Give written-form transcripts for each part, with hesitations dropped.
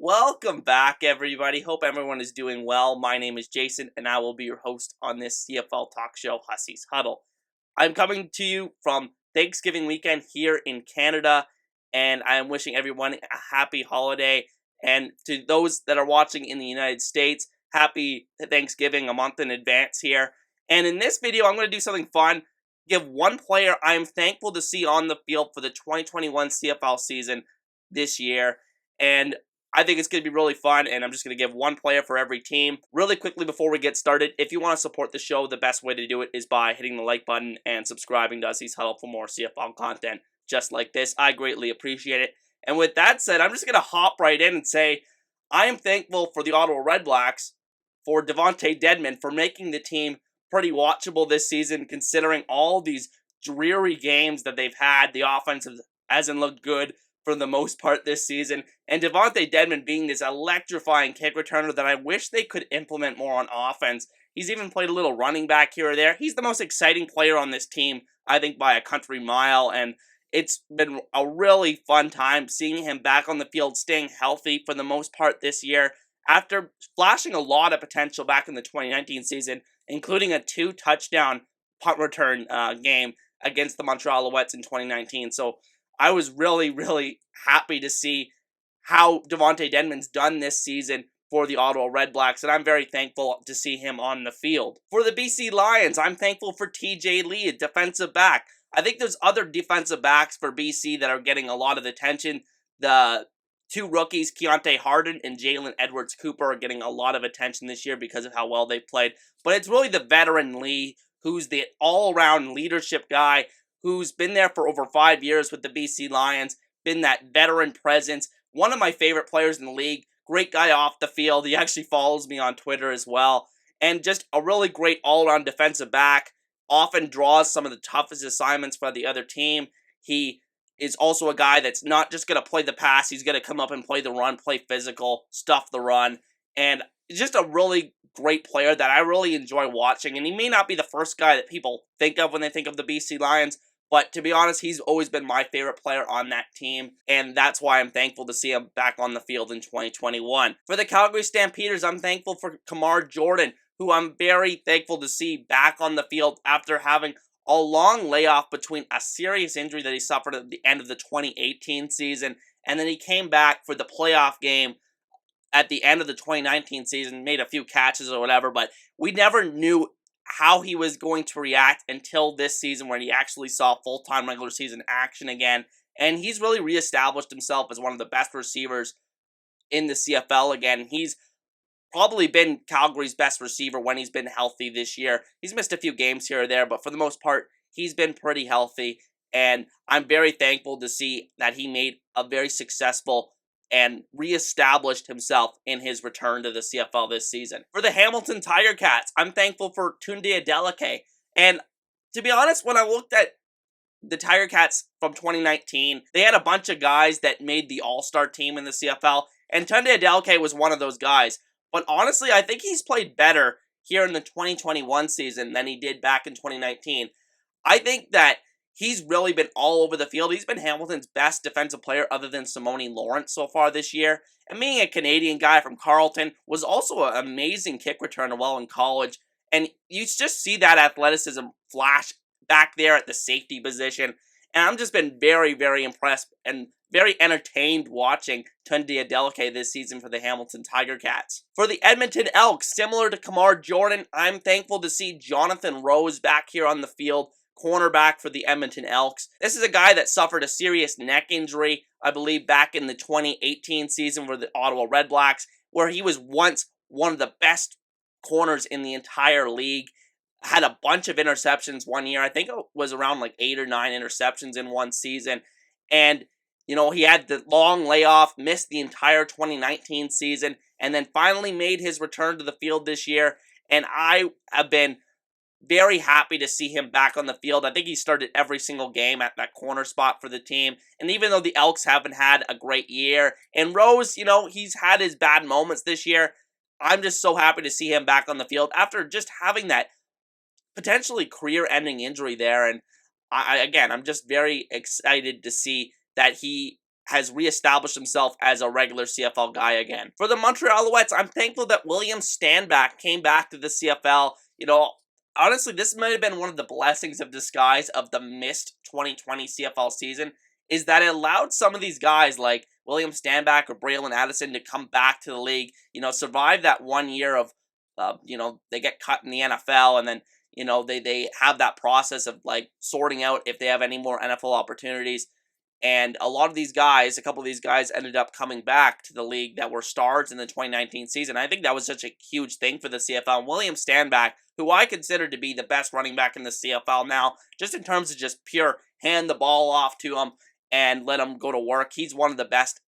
Welcome back, everybody. Hope everyone is doing well. My name is Jason, and I will be your host on this CFL talk show, Hussey's Huddle. I'm coming to you from Thanksgiving weekend here in Canada, and I am wishing everyone a happy holiday. And to those that are watching in the United States, happy Thanksgiving a month in advance here. And in this video, I'm going to do something fun. Give one player I am thankful to see on the field for the 2021 CFL season this year. And I think it's going to be really fun, and I'm just going to give one player for every team. Really quickly before we get started, if you want to support the show, the best way to do it is by hitting the like button and subscribing to Hussey's Huddle for more CFL content just like this. I greatly appreciate it. And with that said, I'm just going to hop right in and say I am thankful for the Ottawa Redblacks, for DEVONTE DEDMON, for making the team pretty watchable this season, considering all these dreary games that they've had. The offense hasn't looked good for the most part this season, and DEVONTE DEDMON being this electrifying kick returner that I wish they could implement more on offense. He's even played a little running back here or there. He's the most exciting player on this team, I think, by a country mile, and it's been a really fun time seeing him back on the field, staying healthy for the most part this year, after flashing a lot of potential back in the 2019 season, including a 2-touchdown punt return game against the Montreal Alouettes in 2019. So I was really happy to see how DEVONTE DEDMON's done this season for the Ottawa Redblacks, and I'm very thankful to see him on the field. For the BC Lions, I'm thankful for TJ Lee, a defensive back. I think there's other defensive backs for BC that are getting a lot of attention. The two rookies, Keontae Harden and Jalen Edwards-Cooper, are getting a lot of attention this year because of how well they played. But it's really the veteran Lee, who's the all-around leadership guy, who's been there for over 5 years with the BC Lions, been that veteran presence, one of my favorite players in the league, great guy off the field. He actually follows me on Twitter as well, and just a really great all-around defensive back, often draws some of the toughest assignments for the other team. He is also a guy that's not just going to play the pass, he's going to come up and play the run, play physical, stuff the run, and just a really great player that I really enjoy watching. And he may not be the first guy that people think of when they think of the BC Lions, but to be honest, he's always been my favorite player on that team, and that's why I'm thankful to see him back on the field in 2021. For the Calgary Stampeders, I'm thankful for KAMAR Jordan, who I'm very thankful to see back on the field after having a long layoff between a serious injury that he suffered at the end of the 2018 season, and then he came back for the playoff game at the end of the 2019 season, made a few catches or whatever, but we never knew how he was going to react until this season when he actually saw full-time regular season action again. And he's really reestablished himself as one of the best receivers in the CFL again. He's probably been Calgary's best receiver when he's been healthy this year. He's missed a few games here or there, but for the most part, he's been pretty healthy. And I'm very thankful to see that he made a very successful and reestablished himself in his return to the CFL this season. For the Hamilton Tigercats, I'm thankful for TUNDE ADELEKE. And to be honest, when I looked at the Tigercats from 2019, they had a bunch of guys that made the all-star team in the CFL, and TUNDE ADELEKE was one of those guys. But honestly, I think he's played better here in the 2021 season than he did back in 2019. I think that he's really been all over the field. He's been Hamilton's best defensive player other than Simone Lawrence so far this year. And being a Canadian guy from Carleton, was also an amazing kick returner while in college. And you just see that athleticism flash back there at the safety position. And I've just been very impressed and very entertained watching TUNDE ADELEKE this season for the Hamilton Tigercats. For the Edmonton Elks, similar to KAMAR Jordan, I'm thankful to see Jonathan Rose back here on the field, cornerback for the Edmonton Elks. This is a guy that suffered a serious neck injury, I believe, back in the 2018 season for the Ottawa Redblacks, where he was once one of the best corners in the entire league. Had a bunch of interceptions one year. I think it was around like 8 or 9 interceptions in one season. And, you know, he had the long layoff, missed the entire 2019 season, and then finally made his return to the field this year. And I have been very happy to see him back on the field. I think he started every single game at that corner spot for the team. And even though the Elks haven't had a great year, and Rose, you know, he's had his bad moments this year, I'm just so happy to see him back on the field after just having that potentially career-ending injury there. And I'm just very excited to see that he has reestablished himself as a regular CFL guy again. For the Montreal Alouettes, I'm thankful that William Stanback came back to the CFL. You know, honestly, this might have been one of the blessings of disguise of the missed 2020 CFL season, is that it allowed some of these guys like William Stanback or Braylon Addison to come back to the league, you know, survive that 1 year of, you know, they get cut in the NFL, and then, you know, they have that process of, like, sorting out if they have any more NFL opportunities. And a lot of these guys, a couple of these guys ended up coming back to the league that were stars in the 2019 season. I think that was such a huge thing for the CFL. And William Stanback, who I consider to be the best running back in the CFL now, just in terms of just pure hand the ball off to him and let him go to work. He's one of the best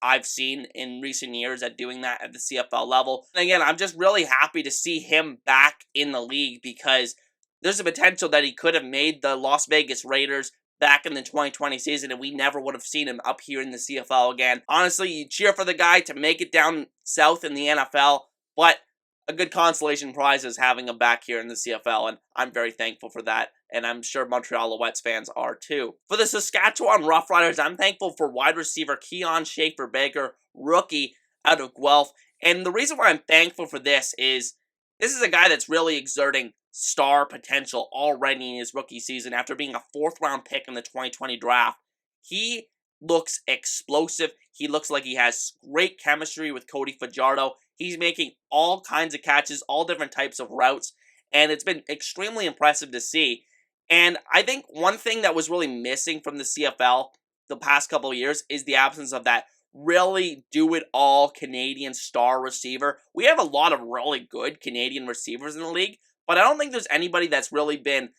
I've seen in recent years at doing that at the CFL level. And again, I'm just really happy to see him back in the league, because there's a potential that he could have made the Las Vegas Raiders back in the 2020 season, and we never would have seen him up here in the CFL again. Honestly, you cheer for the guy to make it down south in the NFL, but a good consolation prize is having him back here in the CFL, and I'm very thankful for that, and I'm sure Montreal Alouettes fans are too. For the Saskatchewan Roughriders, I'm thankful for wide receiver KIAN SCHAFFER-BAKER, rookie out of Guelph, and the reason why I'm thankful for this is a guy that's really exerting star potential already in his rookie season after being a 4th-round pick in the 2020 draft. He looks explosive. He looks like he has great chemistry with Cody Fajardo. He's making all kinds of catches, all different types of routes, and it's been extremely impressive to see. And I think one thing that was really missing from the CFL the past couple of years is the absence of that really do-it-all Canadian star receiver. We have a lot of really good Canadian receivers in the league, but I don't think there's anybody that's really been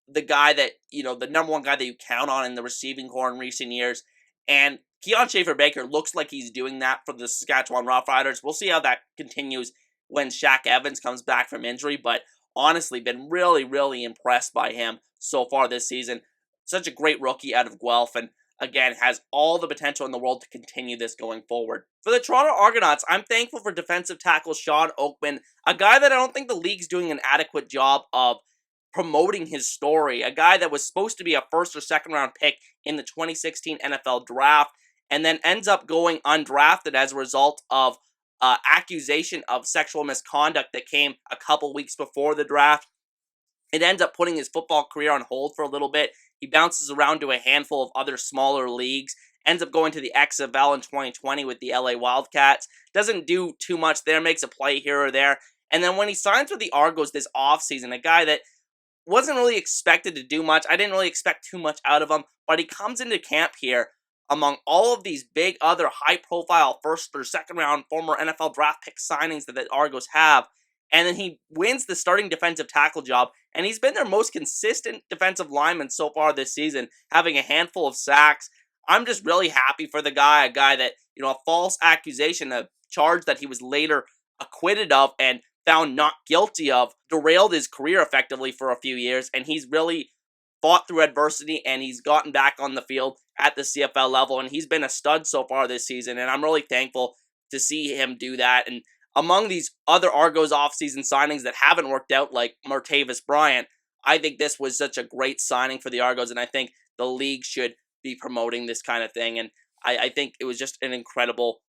the guy that, you know, the number one guy that you count on in the receiving corps in recent years. And KIAN SCHAFFER-BAKER looks like he's doing that for the Saskatchewan Roughriders. We'll see how that continues when Shaq Evans comes back from injury, but honestly, been really, really impressed by him so far this season. Such a great rookie out of Guelph, and again, has all the potential in the world to continue this going forward. For the Toronto Argonauts, I'm thankful for defensive tackle SHAWN, a guy that I don't think the league's doing an adequate job of promoting his story. A guy that was supposed to be a 1st or 2nd round pick in the 2016 NFL draft, and then ends up going undrafted as a result of accusation of sexual misconduct that came a couple weeks before the draft. It ends up putting his football career on hold for a little bit. He bounces around to a handful of other smaller leagues, ends up going to the XFL in 2020 with the LA Wildcats, doesn't do too much there, makes a play here or there, and then when he signs with the Argos this offseason, a guy that wasn't really expected to do much, I didn't really expect too much out of him, but he comes into camp here among all of these big other high-profile 1st or 2nd round former NFL draft pick signings that the Argos have, and then he wins the starting defensive tackle job, and he's been their most consistent defensive lineman so far this season, having a handful of sacks. I'm just really happy for the guy, a guy that, you know, a false accusation, a charge that he was later acquitted of and found not guilty of, derailed his career effectively for a few years, and he's really fought through adversity, and he's gotten back on the field at the CFL level, and he's been a stud so far this season, and I'm really thankful to see him do that. And among these other Argos offseason signings that haven't worked out, like Martavis Bryant, I think this was such a great signing for the Argos, and I think the league should be promoting this kind of thing. And I think it was just an incredible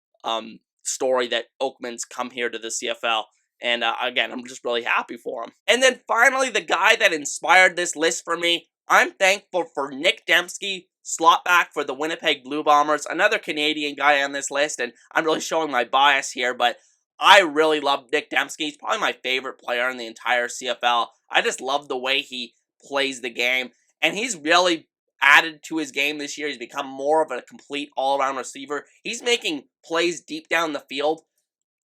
story that OAKMAN's come here to the CFL. And again, I'm just really happy for him. And then finally, the guy that inspired this list for me, I'm thankful for Nick DEMSKI, slot back for the Winnipeg Blue Bombers, another Canadian guy on this list, and I'm really showing my bias here, but I really love Nick DEMSKI. He's probably my favorite player in the entire CFL. I just love the way he plays the game, and he's really added to his game this year. He's become more of a complete all-around receiver. He's making plays deep down the field,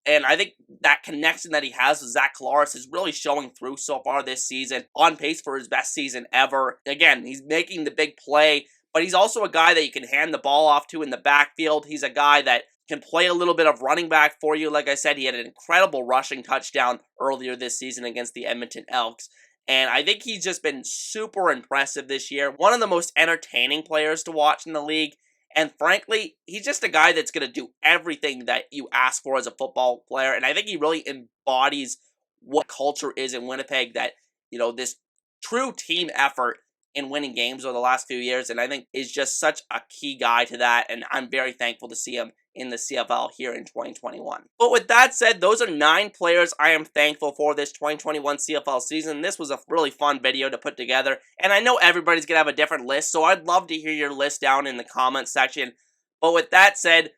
and I think that connection that he has with Zach Collaros is really showing through so far this season. On pace for his best season ever. Again, he's making the big play, but he's also a guy that you can hand the ball off to in the backfield. He's a guy that can play a little bit of running back for you. Like I said, he had an incredible rushing touchdown earlier this season against the Edmonton Elks. And I think he's just been super impressive this year. One of the most entertaining players to watch in the league. And frankly, he's just a guy that's going to do everything that you ask for as a football player. And I think he really embodies what culture is in Winnipeg, that, you know, this true team effort in winning games over the last few years, and I think is just such a key guy to that, and I'm very thankful to see him in the CFL here in 2021. But with that said, those are 9 players I am thankful for this 2021 CFL season. This was a really fun video to put together, and I know everybody's going to have a different list, so I'd love to hear your list down in the comment section. But with that said,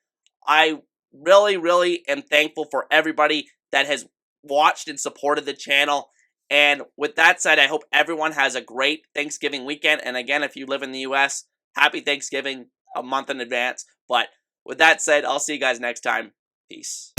I really am thankful for everybody that has watched and supported the channel. And with that said, I hope everyone has a great Thanksgiving weekend. And again, if you live in the US, happy Thanksgiving a month in advance. But with that said, I'll see you guys next time. Peace.